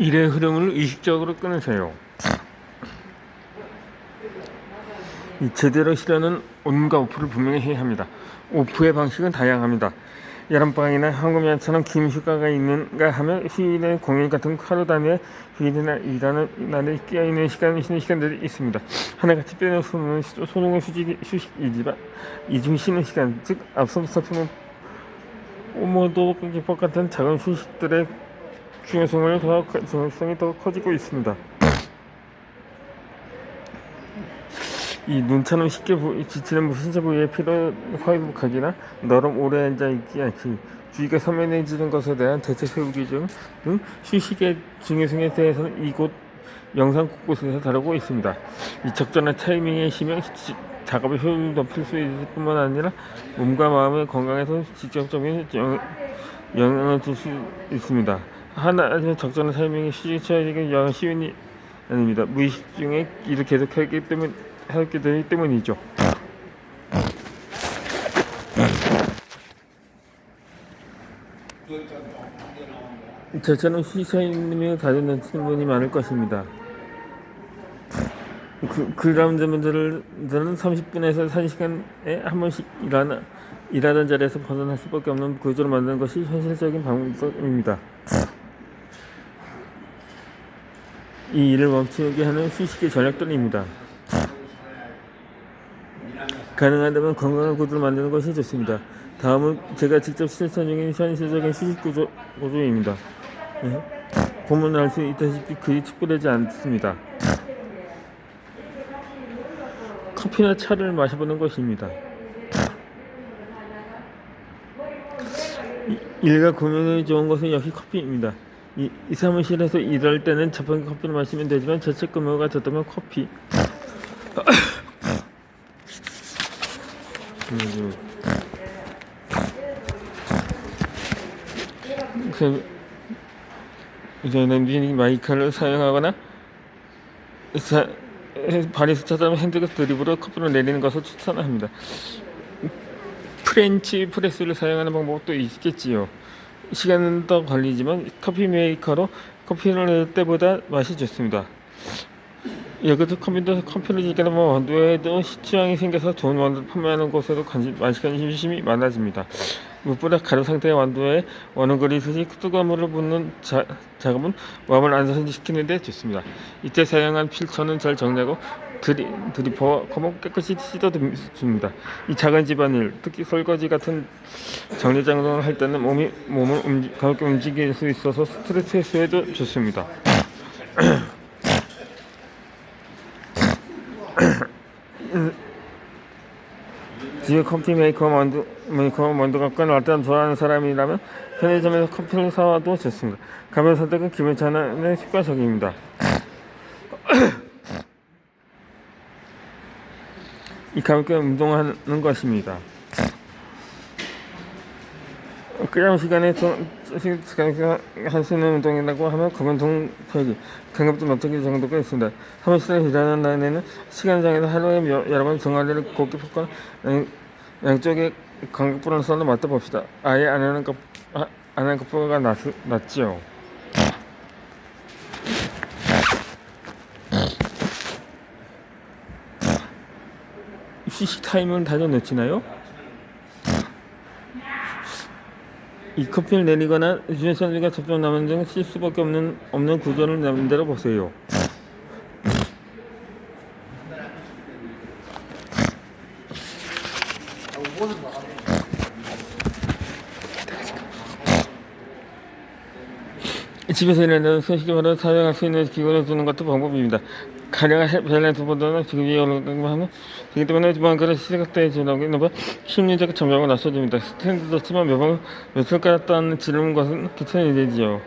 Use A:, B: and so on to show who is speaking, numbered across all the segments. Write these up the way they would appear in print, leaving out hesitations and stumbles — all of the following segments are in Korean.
A: 일의 흐름을 의식적으로 끊으세요. 제대로 쉬려는 온과 오프를 분명히 해야 합니다. 오프의 방식은 다양합니다. 여름방학이나 황금연처럼 긴 휴가가 있는가 하면 휴일에 공휴일 같은 하루 단위의 휴일이나 일하는 날에 끼어있는 쉬는 시간들이 있습니다. 하나같이 빼놓으면 소중한 휴식이지만 이중 쉬는 시간, 즉 앞서 살펴본 오모도 기법 같은 작은 휴식들의 중요성이 더 커지고 있습니다. 이 눈처럼 쉽게 지치는 신체 부위의 피로 회복하기나 너럼 오래 앉아있지 않기, 주의가 선명해지는 것에 대한 대책 세우기 등 휴식의 중요성에 대해서는 이곳 영상 곳곳에서 다루고 있습니다. 이 적절한 타이밍에 쉬면 작업의 효율을 높일 수 있을 뿐만 아니라 몸과 마음의 건강에도 직접적인 영향을 줄 수 있습니다. 하지만 적절한 타이밍에 휴식을 취하기가 쉬운 일이 아닙니다. 무의식 중에 일을 계속하기 되기 때문이죠. 저처럼 휴식사님이 가진 분이 많을 것입니다. 그런 분들은 30분에서 1시간에 한 번씩 일하던 자리에서 벗어날 수밖에 없는 구조를 만드는 것이 현실적인 방법입니다. 이 일을 멈추게 하는 휴식의 전략들입니다. 가능하다면 건강한 구조를 만드는 것이 좋습니다. 다음은 제가 직접 실천 중인 현실적인 휴식 구조입니다. 보면 알 수 있다시피 그리 촉구되지 않습니다. 커피나 차를 마셔보는 것입니다. 일과 공연이 좋은 것은 역시 커피입니다. 이 사무실에서 일할 때는 자판기 커피를 마시면 되지만 자책 근무가 졌다면 커피 이제는 마이크를 사용하거나 발에서 찾아오는 핸드가 드립으로 커피를 내리는 것을 추천합니다. 프렌치 프레스를 사용하는 방법도 있겠지요. 시간은 더 걸리지만 커피 메이커로 커피를 낼 때보다 맛이 좋습니다. 여기서 커피를 지게는 원두에도 취향이 생겨서 좋은 원두를 판매하는 곳에도 관심이 많아집니다. 무엇보다 가루 상태의 원두에 원을 그리듯이 뜨거운 물을 붓는 작업은 웜을 안정시키는 데 좋습니다. 이때 사용한 필터는 잘 정리하고 드리퍼와 컵은 깨끗이 씻어줍니다. 이 작은 집안일, 특히 설거지 같은 정리장을 할 때는 몸을 가볍게 움직일 수 있어서 스트레스 해소에도 좋습니다. 집에 커피 원두가 꽤 낫다는 좋아하는 사람이라면 편의점에서 커피를 사와도 좋습니다. 가벼운 선택은 기분 전환에 효과적입니다. 이 가볍게 운동하는 것입니다. 끄람 시간에 할 수 있는 운동이라고 하면 검은통 펴기, 가볍도 넓히기 정도가 있습니다. 사무실에 일하는 날에는 시간장에서 하루에 여러 번 종아리를 곧게 펴거나 양쪽에 광각부를 썰어 맞춰봅시다. 아예 안 하는 것보다 낫지요. 휴식 타임은 다져놓치나요? 이 커피를 내리거나 주변사람들과 접촉 남은 등 쉴 수밖에 없는 구조를 만들어 보세요. 집에서 일하는 손쉽게 바로 사용할 수 있는 기구를 두는 것도 방법입니다. 가령 밸런스보다는 지금 올라가고 하면 되기 때문에 뭔가를 시각대에 주라고 넘어 심리적 전략을 나서줍니다. 스탠드도 치면 몇 손가락 따는 지르는 것은 귀찮은 일이지요.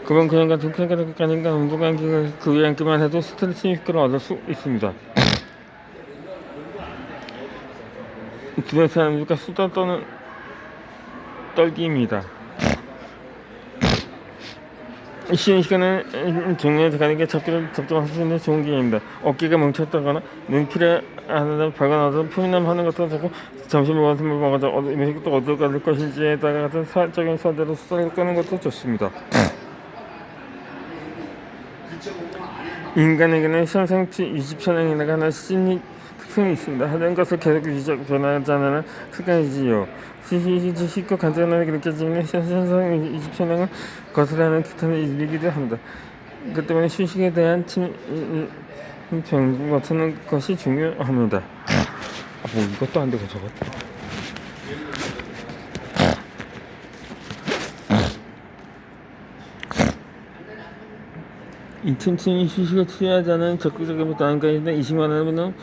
A: 그만 그냥 같은 큰가락까지가 운동한 그 위에 앉기만 해도 스트레스 효과를 얻을 수 있습니다. 주변 사람들과 수다 떨기입니다. 쉬는 시간은 종류에 가는 게 접촉할 수 있는 좋은 기회입니다. 어깨가 멈췄다거나 눈길에 하나 밝아나서 표현함 하는 것도 좋고 점심을 먹어서 음식도 어디로 갈 것인지에 따라 같은 사적인 선대로 수다를 끄는 것도 좋습니다. 인간에게는 현상치 20천행이나 하는 심리 특성이 있습니다. 하던 것을 계속 유지하고 변하지 않는 습관이지요. 쉽고 간단하게 느껴지는 현상 20천행을 거스르는 기타는 일이기도 합니다. 그 때문에 휴식에 대한 병 맡는 것이 중요합니다. 뭐 이것도 안 되고 저것도. 2000층이 휴식을 취하지 않은 적극적인 다음까지는 20만 원은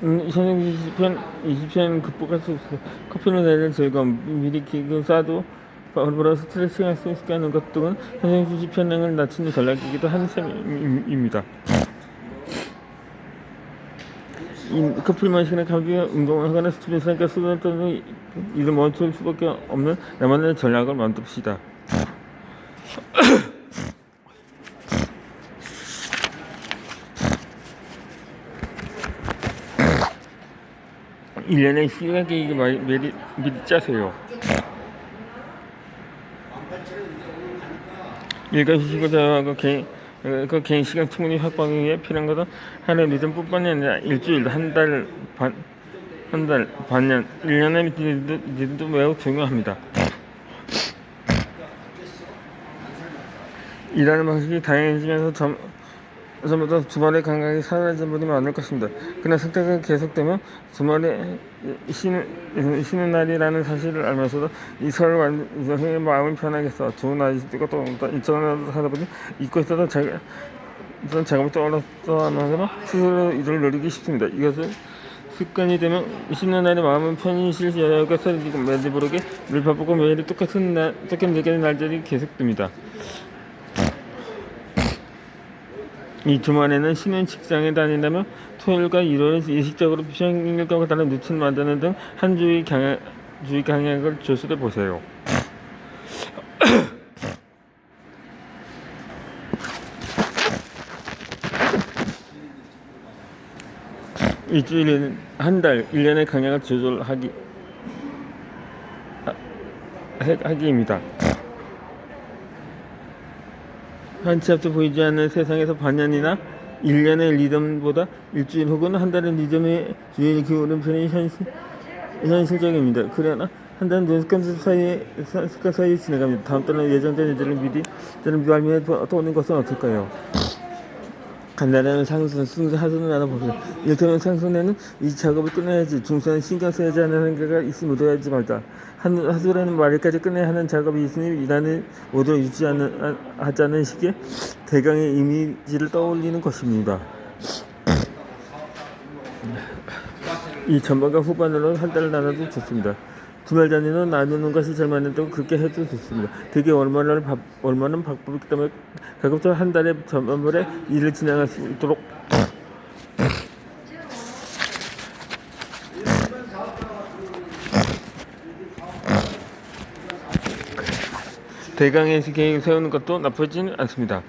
A: 현역 20편 극복할 수 없어. 커피를 내는 즐거움, 미리 기금 싸도 바로 스트레스가 수 있게 하는 것 등은 현역 20편을 낮추는 전략이기도 한 셈입니다. 커피를 마시거나 가볍게 운동을 하거나 스트레스가 쓰는 또는 이를 멈출 수밖에 없는 나만의 전략을 만듭시다. 1년의 시간 계획을 미리 짜세요. 일과 휴식을 제어하고 개인 시간 충분히 확보하기 위해 필요한 것은 하루 리듬뿐만이 아니라 일주일, 한 달, 반년, 1년의 리듬도 매우 중요합니다. 일하는 방식이 다양해지면서 전부터 주말에 감각이 사라진 분이 많을 것입니다. 그러나 선택이 계속되면 주말에 쉬는 날이라는 사실을 알면서도 이설을 완전히 마음이 편하겠어. 좋은 날이고 또 일정을 하다 보니 잊고 있어도 작업이 떠올랐다면 스스로 이를 누리기 쉽습니다. 이것은 습관이 되면 쉬는 날에 마음은 편히 쉴 여유가 사라지고 매일 모르게 늘 바쁘고 매일 똑같은 날들이 계속됩니다. 이 주말에는 쉬는 직장에 다닌다면 토요일과 일요일은 의식적으로 평일과 다른 루틴을 만드는 등 한 주의 강약을 조절해 보세요. 일주일은 한 달, 1년의 강약을 조절하기입니다. 한치 앞도 보이지 않는 세상에서 반년이나 1년의 리듬보다 일주일 혹은 한 달의 리듬에 주의를 기울이는 편이 현실적입니다. 그러나 한 달은 습관 사이에 지나갑니다. 다음 달은 예정된 일들을 미리 발미해 떠오는 것은 어떨까요? 간단한 하수는 나눠보세요. 이를테면 상순에는 이 작업을 끝내야지, 중순은 신경 써야지 하는 생각가 있으면 묻어야지 말자. 하수라는 말일까지 끝내야 하는 작업이 있으니 일하는 모두를 하자는 식의 대강의 이미지를 떠올리는 것입니다. 이 전반과 후반으로 한 달을 나눠도 좋습니다. 주말 단위로 나누는 것이 제일 맞는다고 그렇게 해도 좋습니다. 되게 얼마나 바쁘기 때문에 가급적 한 달에 전반부에 일을 진행할 수 있도록 대강의 계획을 세우는 것도 나쁘지는 않습니다.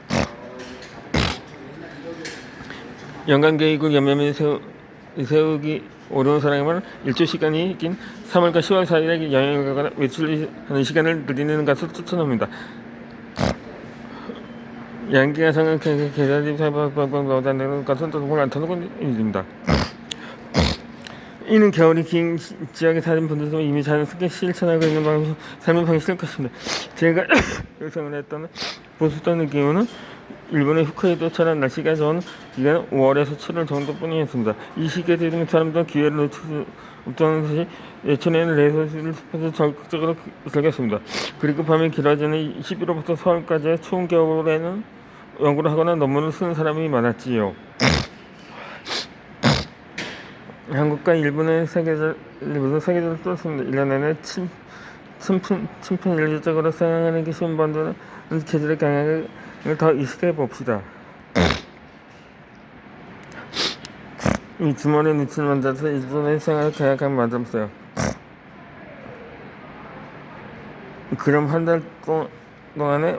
A: 연간 계획을 연면에 세우기 어려운 사람에게는 일주 시간이 긴 3월과 10월 사이에 여행을 가거나 외출하는 시간을 늘리는 것을 추천합니다. 양기가 상한 계좌들이 나오는 것은 돈을 안 터는 일입니다. 이는 겨울이 긴 지역에 사는 분들도 이미 자연스럽게 실천하고 있는 삶의 방식일 것입니다. 제가 요청을 했던 보수던 느낌은 일본의 홋카이도처럼 날씨가 좋은 기간은 5월에서 7월 정도뿐이었습니다. 이 시기에 되면 사람들은 기회를 놓칠 수 없다는 사실 예천에는 레이서를 숲에서 적극적으로 즐겼습니다. 그리고 밤이 길어지는 11월부터 4월까지의 추운 겨울에는 연구를 하거나 논문을 쓰는 사람이 많았지요. 한국과 일본의 사계절을 뚫었습니다. 1년 내내 친편일적으로 사용하는 게 쉬운 반도는 계절의 강약을 더 의식해 봅시다. 이 주말에 루틴을 만들어서 일본의 생활을 계약하면 만들었어요. 그럼 한 달 동안에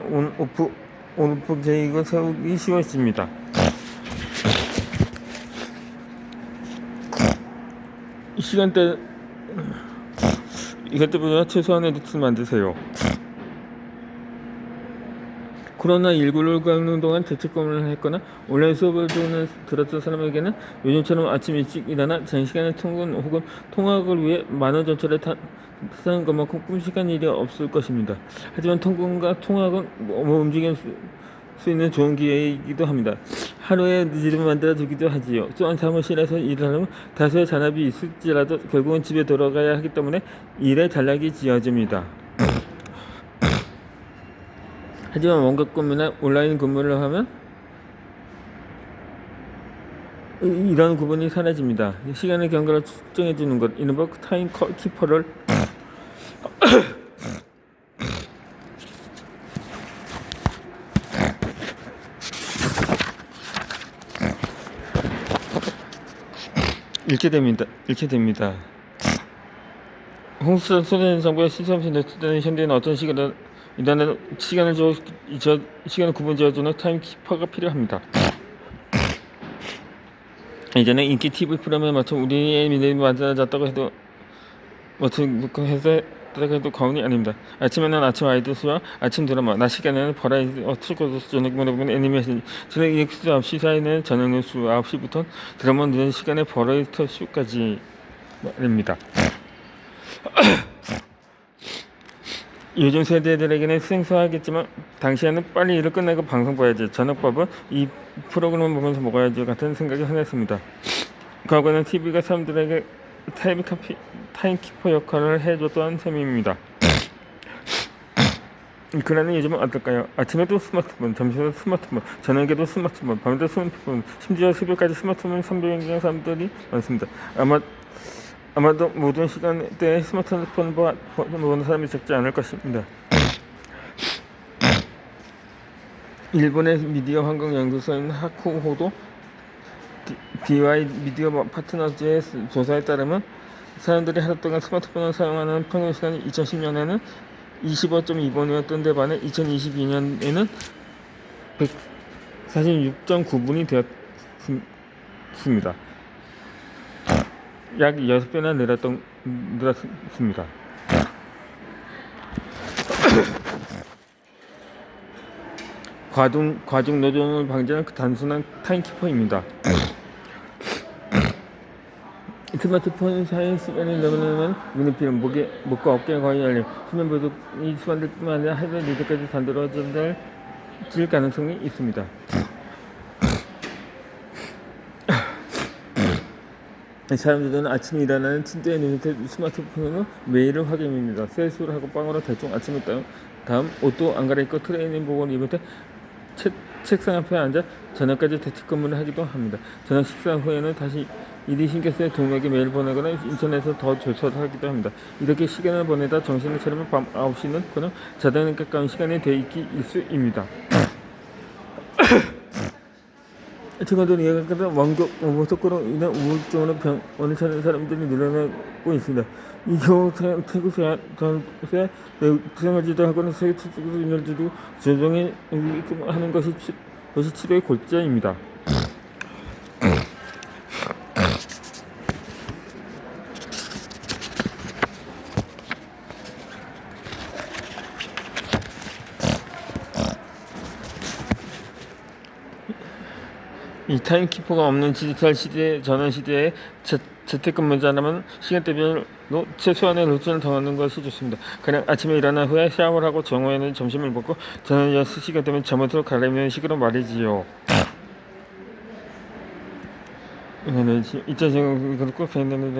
A: 온오프 계획을 세우기 쉬워집니다. 시간대 이것 때문에 최소한의 루틴을 만드세요. 코로나19를 겪는 동안 재택근무를 했거나 온라인 수업을 들었던 사람에게는 요즘처럼 아침 일찍 일어나 장시간의 통근 혹은 통학을 위해 만원 전철에 타는 것만큼 끔찍한 일이 없을 것입니다. 하지만 통근과 통학은 움직일 수 있는 좋은 기회이기도 합니다. 하루에 늦음을 만들어 두기도 하지요. 또한 사무실에서 일을 하면 다소의 잔압이 있을지라도 결국은 집에 돌아가야 하기 때문에 일에 전략이 지어집니다. 하지만 원격 근무나 온라인 근무를 하면 이런 구분이 사라집니다. 시간의 경과를 측정해 주는 것, 이른바 타임 키퍼를 잃게 됩니다. 홍수 소련 정부의 시스템이 내수되는 현대는 어떤 시간을 일단은 시간을 구분 지어주는 타임키퍼가 필요합니다. 이제는 인기 TV 프로그램에 맞춰 우리의 미래가 만들어졌다고 해도 해도 과언이 아닙니다. 아침에는 아침 아이돌스와 아침 드라마, 낮 시간에는 버라이티, 트루코스, 저녁에 보면 애니메이션, 저녁 9시 사이는 저녁 뉴스 9시부터 드라마 늦은 시간에 버라이티 쇼까지 말입니다. 요즘 세대들에게는 생소하겠지만 당시에는 빨리 일을 끝내고 방송 봐야지, 저녁밥은 이 프로그램을 보면서 먹어야지 같은 생각이 흔했습니다. 과거에는 TV가 사람들에게 타임키퍼 역할을 해줬던 셈입니다. 그러나 요즘은 어떨까요? 아침에도 스마트폰, 점심에도 스마트폰, 저녁에도 스마트폰, 밤에도 스마트폰, 심지어 새벽까지 스마트폰 선별하는 사람들이 많습니다. 아마도 모든 시간대에 스마트폰 보는 사람이 적지 않을 것입니다. 일본의 미디어 환경 연구소인 하쿠호도 DY 미디어 파트너즈의 조사에 따르면 사람들이 하루 동안 스마트폰을 사용하는 평균 시간이 2010년에는 25.2분이었던 데 반해 2022년에는 146.9분이 되었습니다. 약 6배나 늘었습니다. 과중 노동을 방지하는 단순한 타임키퍼입니다. 스마트폰 사용 시간이 넘으면 눈이 피로, 목과 어깨가 거의 열림, 수면 부족이 수반될 뿐만 아니라 하루 늦게까지 잠들어질 가능성이 있습니다. 사람들은 아침에 일어나는 침대에 누운 채 스마트폰으로 메일을 확인합니다. 세수를 하고 빵으로 대충 아침을 다음 옷도 안 갈아입고 트레이닝복을 입은 채 책상 앞에 앉아 저녁까지 재택근무를 하기도 합니다. 저녁 식사 후에는 다시 일이 신경 쓰여 동료에게 메일 보내거나 인터넷에서 더 조사를 하기도 합니다. 이렇게 시간을 보내다 정신을 차리면 밤 9시는 그냥 자정에 가까운 시간이 되기 일수입니다. 최근에는 예각보다 원격 소속으로 인한 우울증으로 병원을 찾는 사람들이 늘어나고 있습니다. 이 경우 태국 생활지도 하거나 세계 최초로 인혈지도 조정에 하는 것이 치료의 골자입니다. 이 타임키퍼가 없는 디지털 시대, 전환 시대에 재택근무자라면 시간대별로 최소한의 루틴을 정하는 것이 좋습니다. 그냥 아침에 일어난 후에 샤워를 하고 정오에는 점심을 먹고 저녁 6시가 되면 잠옷으로 갈아입는 식으로 말이지요. 이차생각을 꼭 합니다.